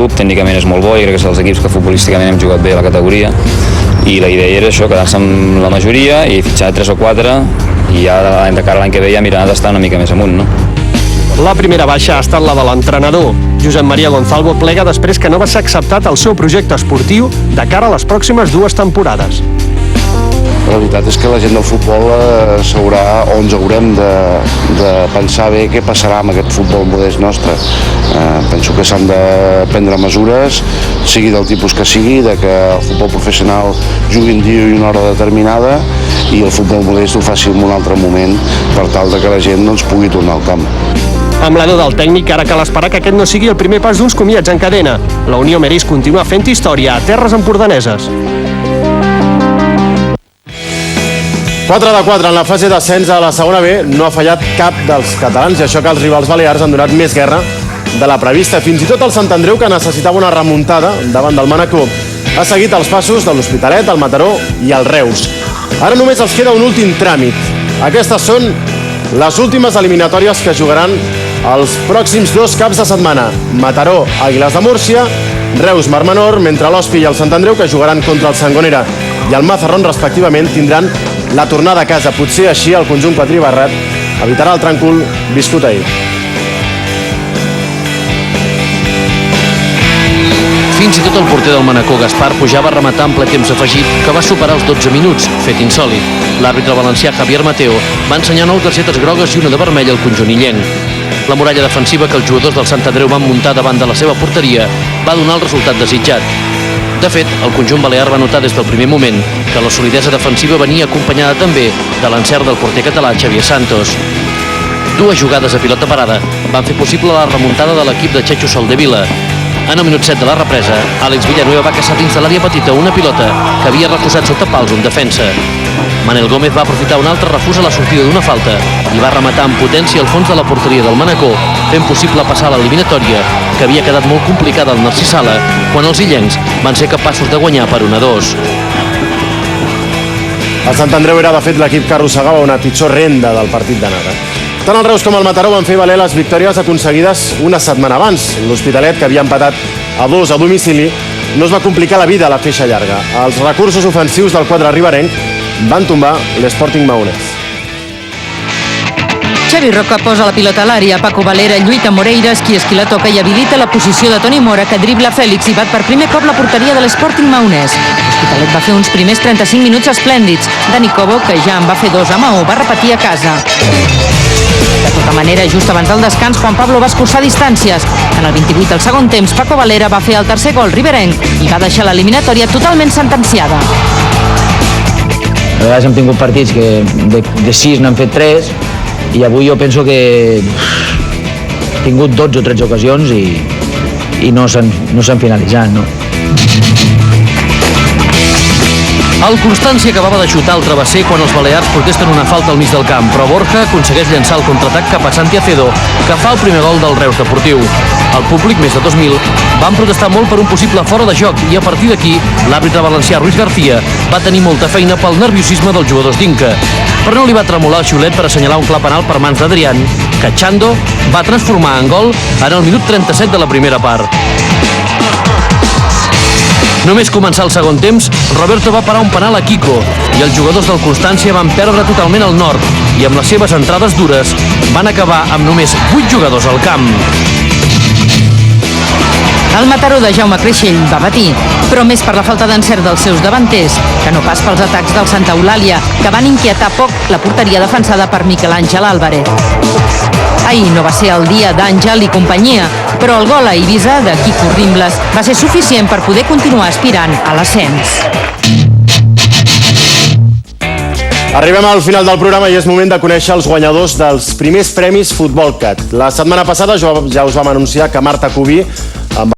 club, tècnicament és molt bo i crec que és dels equips que futbolísticament hem jugat bé a la categoria, i la idea era això, quedar-se amb la majoria i fitxar 3 o 4 i ara de cara a l'any que ve ja mirar d'estar una mica més amunt, no? La primera baixa ha estat la de l'entrenador. Josep Maria Gonzalvo plega després que no va ser acceptat el seu projecte esportiu de cara a les pròximes 2 temporades. La veritat és que la gent del futbol s'haurà, o ens haurem de pensar bé què passarà amb aquest futbol modest nostre. Penso que s'han de prendre mesures, sigui del tipus que sigui, de que el futbol professional jugui un dia i una hora determinada i el futbol modest ho faci en un altre moment per tal de que la gent no ens pugui tornar al camp. Amb l'adó del tècnic, ara cal esperar que aquest no sigui el primer pas d'uns comiats en cadena. La Unió Mereix continua fent història a terres empordaneses. 4 de 4 en la fase d'ascens a la segona B, no ha fallat cap dels catalans i això que els rivals balears han donat més guerra de la prevista. Fins i tot el Sant Andreu, que necessitava una remuntada davant del Manacor, ha seguit els passos de l'Hospitalet, el Mataró i el Reus. Ara només els queda un últim tràmit. Aquestes són les últimes eliminatòries que jugaran els pròxims 2 caps de setmana. Mataró, Àguiles de Múrcia, Reus, Mar Menor, mentre l'Hospi i el Sant Andreu, que jugaran contra el Sangonera i el Mazarrón respectivament, tindran la tornada a casa. Potser així el conjunt quadribarret evitarà el tràncol viscut ahir. Fins i tot el porter del Manacor, Gaspar, pujava a rematar en ple temps afegit, que va superar els 12 minuts, fet insòlit. L'àrbitre valencià Javier Mateo va ensenyar 9 targetes grogues i una de vermella al conjunt illenc. La muralla defensiva que els jugadors del Sant Andreu van muntar davant de la seva porteria va donar el resultat desitjat. De fet, el conjunt balear va notar des del primer moment que la solidesa defensiva venia acompanyada també de l'encert del porter català Xavier Santos. 2 jugades a pilota parada van fer possible la remuntada de l'equip de Chechu Soldevila. En el minut 7 de la represa, Àlex Villanueva va caçar dins de l'àrea petita una pilota que havia refusat sota pals un defensa. Manel Gómez va aprofitar un altre refús a la sortida d'una falta i va rematar amb potència al fons de la porteria del Manacor, fent possible passar a l'eliminatòria, que havia quedat molt complicada al Narcís Sala quan els illencs van ser capaços de guanyar per 1-2. El Sant Andreu era, de fet, l'equip que arrossegava una pitjor renda del partit d'anada. Tant el Reus com el Mataró van fer valer les victòries aconseguides una setmana abans. L'Hospitalet, que havia empatat a 2 a domicili, no es va complicar la vida a la feixa llarga. Els recursos ofensius del quadre riberenc van tombar l'Sporting Maonès. Xavi Roca posa la pilota a l'àrea, Paco Valera lluita amb Moreiras, qui és qui la toca i habilita la posició de Toni Mora, que dribla Fèlix i bat per primer cop la porteria de l'Sporting Maonès. L'Hospitalet va fer uns primers 35 minuts esplèndids. Dani Cobo, que ja en va fer 2 a Maó, va repetir a casa. De tota manera, just abans del descans, Juan Pablo va escurçar distàncies. En el 28 del segon temps, Paco Valera va fer el tercer gol riberenc i va deixar l'eliminatòria totalment sentenciada. A vegades hem tingut partits que de 6 n'han fet 3 i avui jo penso que he tingut 12 o 13 ocasions i no s'han finalitzat, no? El Constància acabava de xutar el travesser quan els balears protesten una falta al mig del camp, però Borja aconsegueix llançar el contraatac cap a Santi Acedo, que fa el primer gol del Reus Deportiu. El públic, més de 2.000, van protestar molt per un possible fora de joc i a partir d'aquí l'àrbitre valencià Ruiz García va tenir molta feina pel nerviosisme dels jugadors d'Inca. Però no li va tremolar el xiulet per assenyalar un clar penal per mans d'Adrián, que Chando va transformar en gol en el minut 37 de la primera part. Només començar el segon temps, Roberto va parar un penal a Kiko i els jugadors del Constància van perdre totalment el nord i amb les seves entrades dures van acabar amb només 8 jugadors al camp. El Mataró de Jaume Creixell va patir, però més per la falta d'encert dels seus davanters, que no pas pels atacs del Santa Eulàlia, que van inquietar poc la porteria defensada per Miquel Àngel Álvarez. Ahir no va ser el dia d'Àngel i companyia, però el gol a Eivissa de Quico Rimbles va ser suficient per poder continuar aspirant a l'ascens. Arribem al final del programa i és moment de conèixer els guanyadors dels primers premis Futbol Cat. La setmana passada ja us vam anunciar que Marta Cubí, amb